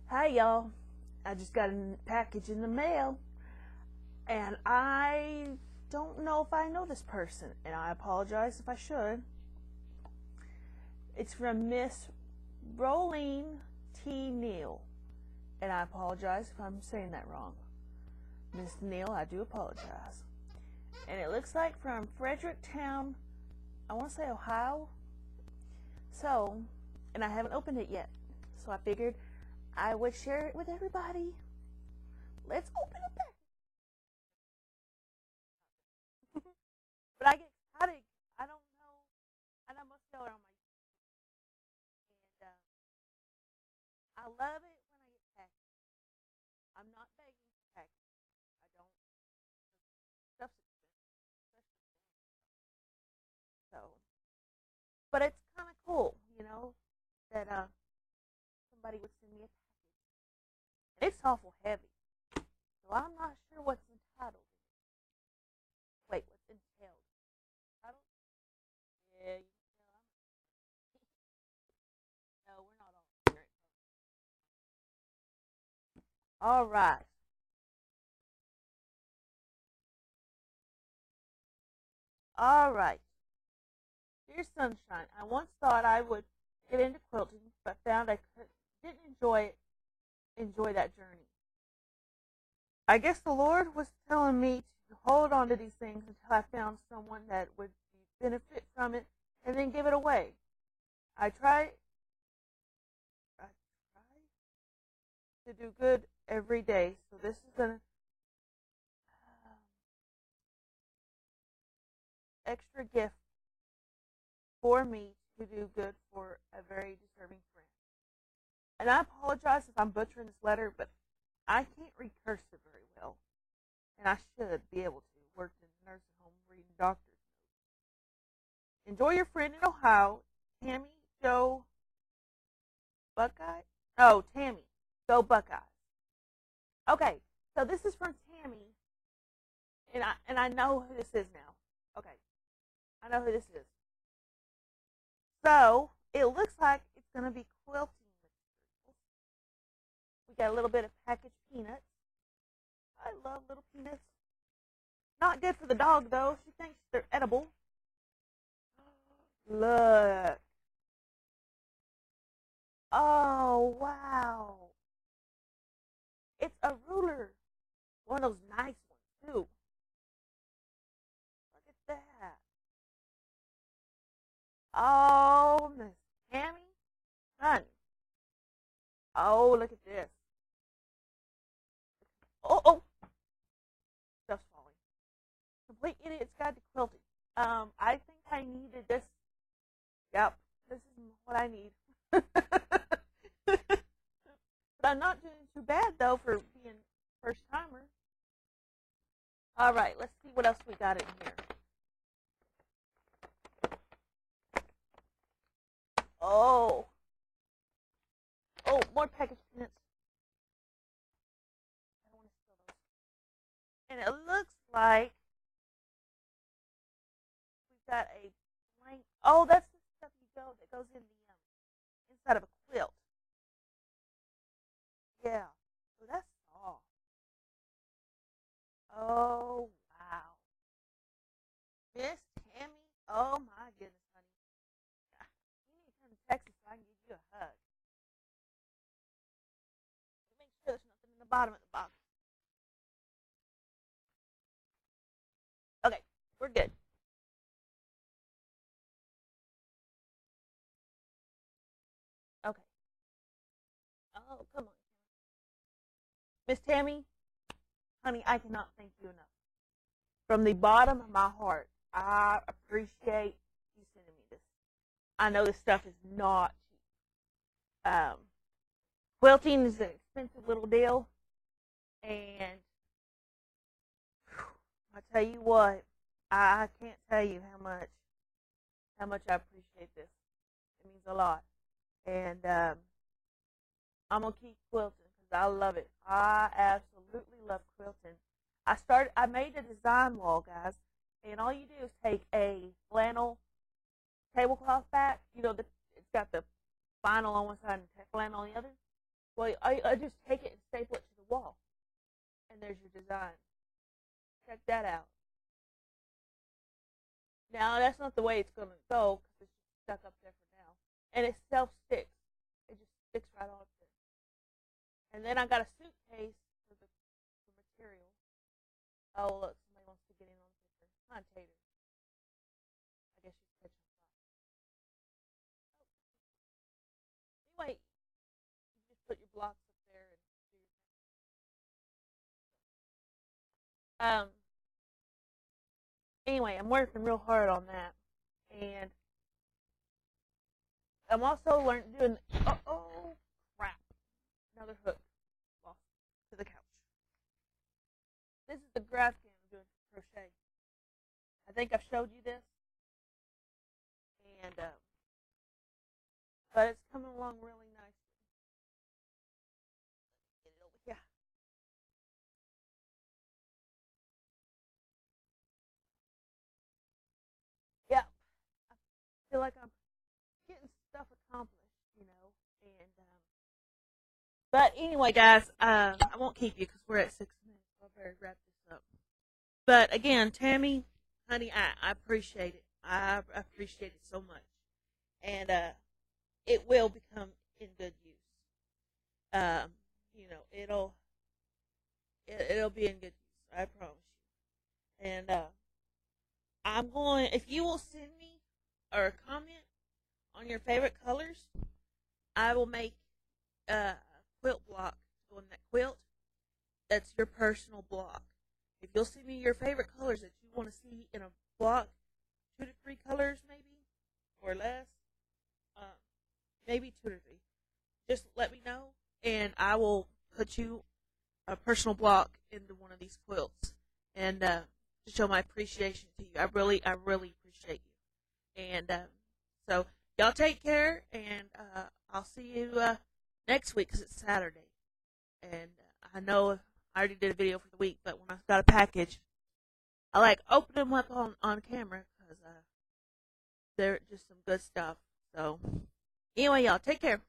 Hi, y'all. I just got a package in the mail, and I don't know if I know this person, and I apologize if I should. It's from Miss Rolene T. Neal, and I apologize if I'm saying that wrong. Miss Neal, I do apologize. And it looks like from Fredericktown, I want to say Ohio. So, and I haven't opened it yet, so I figured I would share it with everybody. Let's open it back. But I get excited. I don't know, and I must tell her on my and I love it when I get packages. I'm not begging for packages. I don't. Stuff's expensive, especially so. But it's kind of cool, that somebody would send me a package. And it's awful heavy, so I'm not sure what's entitled. Wait, what's entailed? Entitled? Yeah, you can tell I'm. No, we're not all ignorant. All right. All right. Dear Sunshine, I once thought I would get into quilting, but found didn't enjoy that journey. I guess the Lord was telling me to hold on to these things until I found someone that would benefit from it and then give it away. I try I try to do good every day, so this is an extra gift for me to do good for a very deserving friend. And I apologize if I'm butchering this letter, but I can't read cursive very well, and I should be able to. Work in a nursing home reading doctors' notes. Enjoy your friend in Ohio, Tamie Joe Buckeye. Oh, Tamie, go Buckeyes. Okay, so this is from Tamie, and I know who this is now. Okay, I know who this is. So it looks like it's going to be quilting materials. We got a little bit of packaged peanuts. I love little peanuts. Not good for the dog though. She thinks they're edible. Look. Oh wow. It's a ruler. One of those nice ones too. Look at that. Oh, Miss Tamie, honey. Oh, look at this. Oh, oh, stuff's falling. Complete Idiot's Guide to Quilting. I think I needed this. Yep, this is what I need. But I'm not doing too bad though for being first timer. All right, let's see what else we got in here. Oh, oh, more packaged peanuts. I don't want to spill those. And it looks like we've got a blank. Oh, that's the stuff that goes in the inside of a quilt. Yeah. So that's soft. Oh wow, Miss Tamie. Oh my goodness, honey. You need to come to Texas so I can give you a hug. Make sure there's nothing in the bottom of the box. Okay, we're good. Okay. Oh, come on. Miss Tamie, honey, I cannot thank you enough. From the bottom of my heart, I appreciate you sending me this. I know this stuff is not cheap. Quilting is an expensive little deal, and I tell you what, I can't tell you how much I appreciate this. It means a lot, and I'm gonna keep quilting because I love it. I absolutely love quilting. I made a design wall, guys, and all you do is take a flannel tablecloth back. It's got the vinyl on one side and flannel on the other. Well, I just take it and staple it to the wall, and there's your design. Check that out. Now that's not the way it's gonna go because it's just stuck up there for now, and it self sticks. It just sticks right on there. And then I got a suitcase for material. Oh look, somebody wants to get in on the picture. Come on, Tater. I guess she's catching a fly. Anyway, you just put your blocks up there and do your thing. Anyway, I'm working real hard on that, and I'm also learning doing. Oh crap! Another hook lost to the couch. This is the graph game I'm doing for crochet. I think I've showed you this, and but it's coming along really nicely. Get it over here. Yeah, I feel like I'm getting stuff accomplished, and but anyway, guys, I won't keep you because we're at 6 minutes. So I better wrap this up. But again, Tamie, honey, I appreciate it. I appreciate it so much, and it will become in good use. Um, it'll be in good use. I promise you. And I'm going. If you will send me or comment on your favorite colors, I will make a quilt block to go in that quilt. That's your personal block. If you'll send me your favorite colors that you want to see in a block, 2 to 3 colors maybe, or less, maybe 2 to 3. Just let me know, and I will put you a personal block into one of these quilts, and to show my appreciation to you. I really appreciate you. And so y'all take care, and I'll see you next week because it's Saturday. And I know I already did a video for the week, but when I got a package, I like open them up on camera because they're just some good stuff. So anyway, y'all take care.